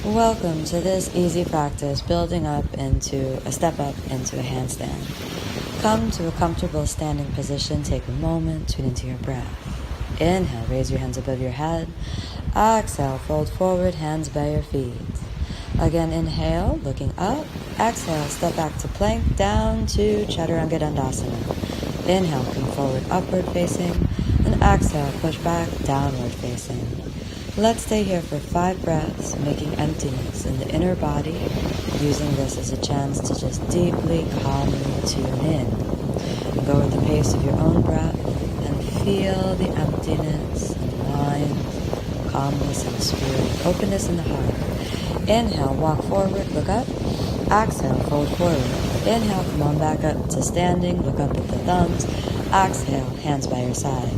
Welcome to this easy practice building up into a step up into a handstand. Come to a comfortable standing position. Take a moment, tune into your breath. Inhale, raise your hands above your head. Exhale, fold forward, hands by your feet. Again, inhale, looking up. Exhale, step back to plank, down to Chaturanga Dandasana. Inhale, come forward, upward facing. And exhale, push back, downward facing. Let's stay here for 5 breaths, making emptiness in the inner body, using this as a chance to just deeply, calmly tune in. Go at the pace of your own breath and feel the emptiness in mind, calmness in the spirit, openness in the heart. Inhale, walk forward, look up. Exhale, fold forward. Inhale, come on back up to standing, look up at the thumbs. Exhale, hands by your side.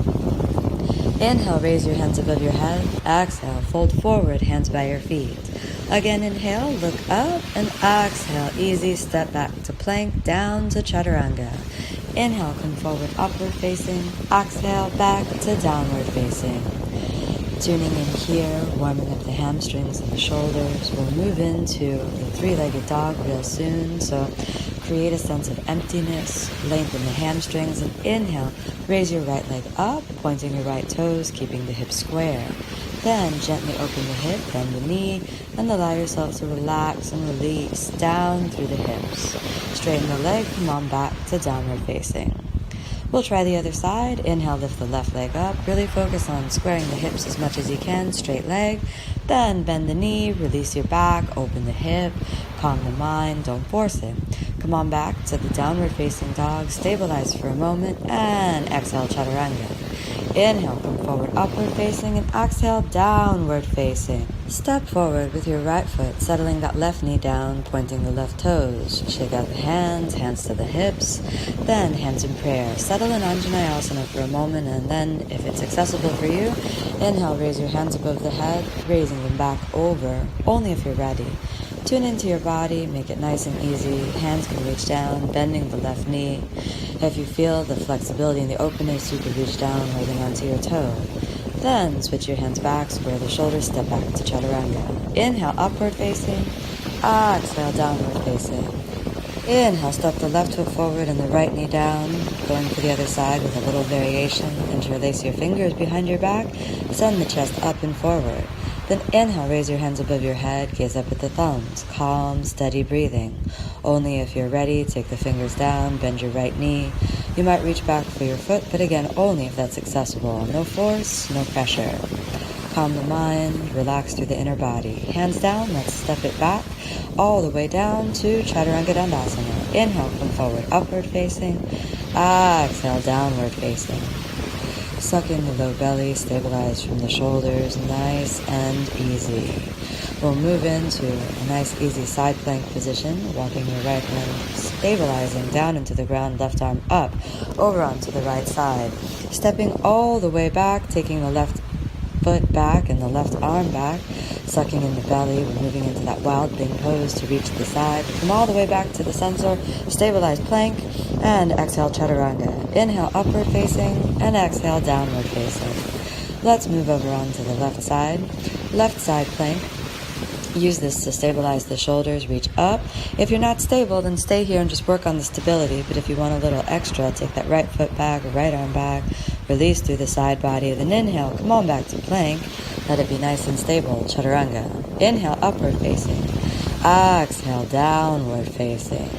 Inhale, raise your hands above your head. Exhale, fold forward, hands by your feet. Again, inhale, look up, and exhale, easy step back to plank, down to Chaturanga. Inhale, come forward, upward facing. Exhale, back to downward facing. Tuning in here, warming up the hamstrings and the shoulders. We'll move into the 3-legged dog real soon, so create a sense of emptiness, lengthen the hamstrings, and inhale, raise your right leg up, pointing your right toes, keeping the hips square. Then gently open the hip, bend the knee, and allow yourself to relax and release down through the hips. Straighten the leg, come on back to downward facing. We'll try the other side. Inhale, lift the left leg up. Really focus on squaring the hips as much as you can. Straight leg. Then bend the knee, release your back, open the hip, calm the mind, don't force it. Come on back to the downward facing dog. Stabilize for a moment and exhale, Chaturanga. Inhale, come forward, upward facing, and exhale, downward facing. Step forward with your right foot, settling that left knee down, pointing the left toes. Shake out the hands to the hips, then hands in prayer. Settle in Anjaneyasana for a moment, and then, if it's accessible for you, inhale, raise your hands above the head, raising them back over, only if you're ready. Tune into your body, make it nice and easy. Hands can reach down, bending the left knee. If you feel the flexibility and the openness, you can reach down, holding onto your toe. Then switch your hands back, square the shoulders, step back to Chaturanga. Inhale, upward facing. Exhale, downward facing. Inhale, step the left foot forward and the right knee down. Going for the other side with a little variation. Interlace your fingers behind your back. Send the chest up and forward. Then inhale, raise your hands above your head, gaze up at the thumbs. Calm, steady breathing. Only if you're ready, take the fingers down, bend your right knee. You might reach back for your foot, but again, only if that's accessible. No force, no pressure. Calm the mind, relax through the inner body. Hands down, let's step it back, all the way down to Chaturanga Dandasana. Inhale, come forward, upward facing. Exhale, downward facing. Suck in the low belly, stabilize from the shoulders, nice and easy. We'll move into a nice easy side plank position, walking your right hand, stabilizing down into the ground, left arm up, over onto the right side. Stepping all the way back, taking the left foot back and the left arm back, sucking in the belly. We're moving into that wild thing pose to reach the side. Come all the way back to the center, stabilize plank, and exhale, Chaturanga. Inhale, upward facing, and exhale, downward facing. Let's move over onto the left side. Left side plank. Use this to stabilize the shoulders, reach up. If you're not stable, then stay here and just work on the stability. But if you want a little extra, take that right foot back, right arm back, release through the side body. Then inhale, come on back to plank. Let it be nice and stable, Chaturanga. Inhale, upward facing. Exhale, downward facing.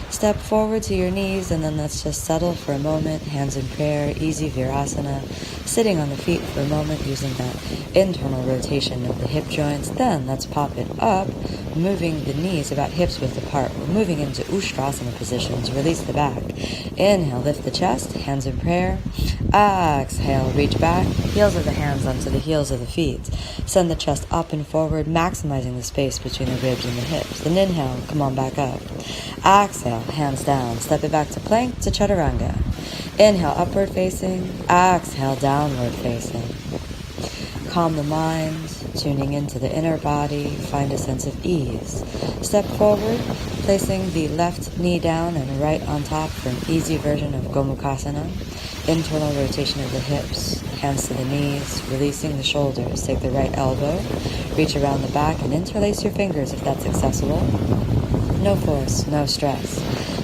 Step forward to your knees, and then let's just settle for a moment. Hands in prayer, easy virasana. Sitting on the feet for a moment, using that internal rotation of the hip joints. Then let's pop it up, moving the knees about hips width apart. We're moving into Ustrasana positions. Release the back. Inhale, lift the chest, hands in prayer. Exhale, reach back, heels of the hands onto the heels of the feet. Send the chest up and forward, maximizing the space between the ribs and the hips. Then inhale, come on back up. Exhale, hands down, step it back to plank, to Chaturanga. Inhale, upward facing. Exhale, downward facing. Calm the mind, tuning into the inner body, find a sense of ease. Step forward, placing the left knee down and right on top for an easy version of Gomukhasana. Internal rotation of the hips, hands to the knees, releasing the shoulders. Take the right elbow, reach around the back and interlace your fingers if that's accessible. No force, no stress.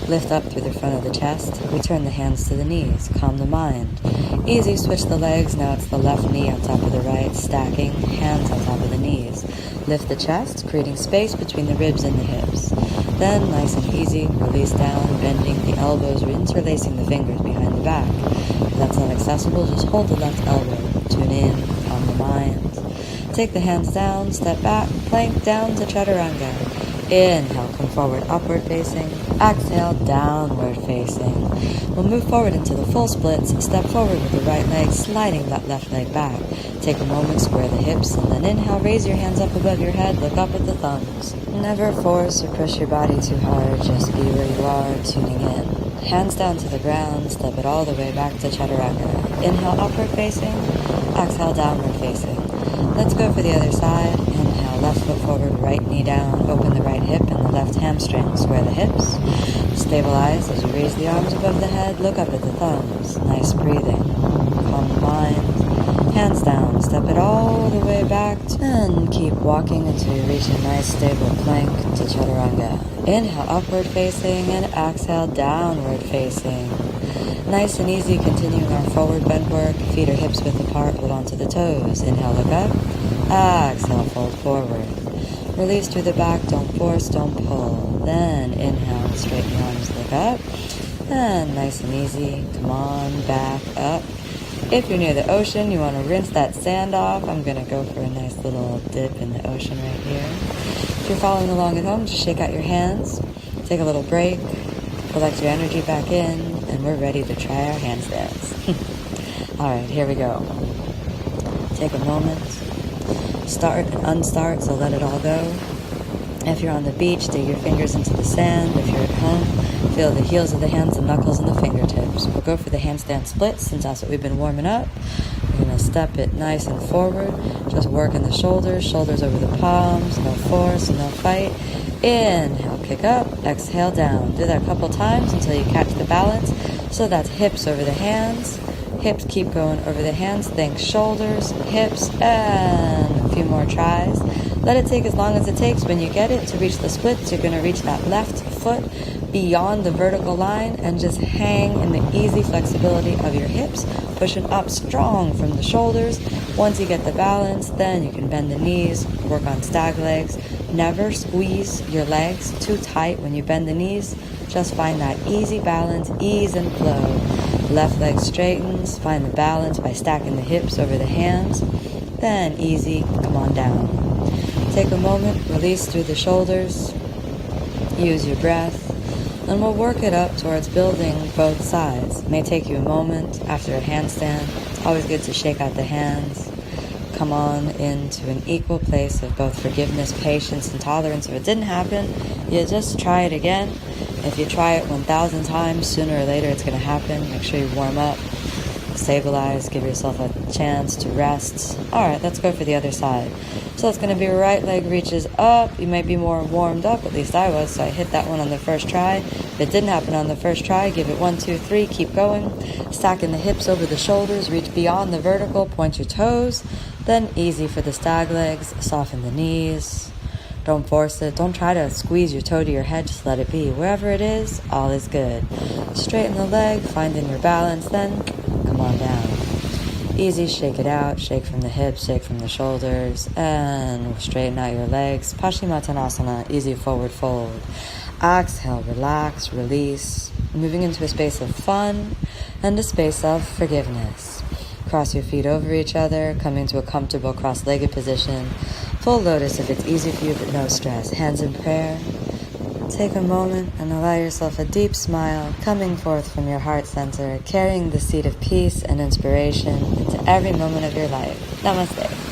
Lift up through the front of the chest, return the hands to the knees, calm the mind. Easy, switch the legs, now it's the left knee on top of the right, stacking, hands on top of the knees. Lift the chest, creating space between the ribs and the hips. Then, nice and easy, release down, bending the elbows, interlacing the fingers behind the back. If that's not accessible, just hold the left elbow, tune in, calm the mind. Take the hands down, step back, plank down to chaturanga. Inhale, come forward, upward facing. Exhale, downward facing. We'll move forward into the full splits. Step forward with the right leg, sliding that left leg back. Take a moment, square the hips, and then inhale, raise your hands up above your head, look up at the thumbs. Never force or push your body too hard, just be where you are, tuning in. Hands down to the ground, step it all the way back to chaturanga. Inhale, upward facing. Exhale, downward facing. Let's go for the other side. Inhale, left foot forward, right knee down, open the right hip and the left hamstring, square the hips. Stabilize as you raise the arms above the head, look up at the thumbs. Nice breathing. Calm the mind. Hands down, step it all the way back and keep walking until you reach a nice stable plank to chaturanga. Inhale, upward facing and exhale, downward facing. Nice and easy, continuing our forward bend work. Feet or hips width apart, hold on to the toes. Inhale, look up. Exhale, fold forward. Release through the back, don't force, don't pull. Then inhale, straighten the arms, look up. And nice and easy, come on, back up. If you're near the ocean, you want to rinse that sand off. I'm going to go for a nice little dip in the ocean right here. If you're following along at home, just shake out your hands, take a little break, collect your energy back in, and we're ready to try our handstands. All right, here we go. Take a moment. Start and unstart, so let it all go. If you're on the beach, dig your fingers into the sand. If you're at home, feel the heels of the hands, the knuckles, and the fingertips. We'll go for the handstand splits since that's what we've been warming up. We're going to step it nice and forward. Just working the shoulders, shoulders over the palms. No force, no fight. Inhale, kick up. Exhale, down. Do that a couple times until you catch the balance. So that's hips over the hands. Hips keep going over the hands. Think shoulders, hips, and a few more tries. Let it take as long as it takes. When you get it to reach the splits, you're going to reach that left foot beyond the vertical line and just hang in the easy flexibility of your hips, pushing up strong from the shoulders. Once you get the balance, then you can bend the knees, work on stag legs. Never squeeze your legs too tight when you bend the knees. Just find that easy balance, ease and flow. Left leg straightens, find the balance by stacking the hips over the hands. Then easy, come on down. Take a moment, release through the shoulders, use your breath, and we'll work it up towards building both sides. It may take you a moment after a handstand. It's always good to shake out the hands. Come on into an equal place of both forgiveness, patience, and tolerance. If it didn't happen, you just try it again. If you try it 1,000 times, sooner or later it's going to happen. Make sure you warm up, stabilize, give yourself a chance to rest. All right, let's go for the other side. So it's going to be right leg reaches up. You might be more warmed up, at least I was, so I hit that one on the first try. If it didn't happen on the first try, give it 1, 2, 3, keep going. Stacking the hips over the shoulders, reach beyond the vertical, point your toes. Then easy for the stag legs, soften the knees. Don't force it. Don't try to squeeze your toe to your head. Just let it be. Wherever it is, all is good. Straighten the leg, finding your balance, then come on down. Easy, shake it out. Shake from the hips, shake from the shoulders, and straighten out your legs. Paschimottanasana, easy forward fold. Exhale, relax, release. Moving into a space of fun and a space of forgiveness. Cross your feet over each other, coming to a comfortable cross-legged position. Full lotus if it's easy for you, but no stress. Hands in prayer. Take a moment and allow yourself a deep smile coming forth from your heart center, carrying the seed of peace and inspiration into every moment of your life. Namaste.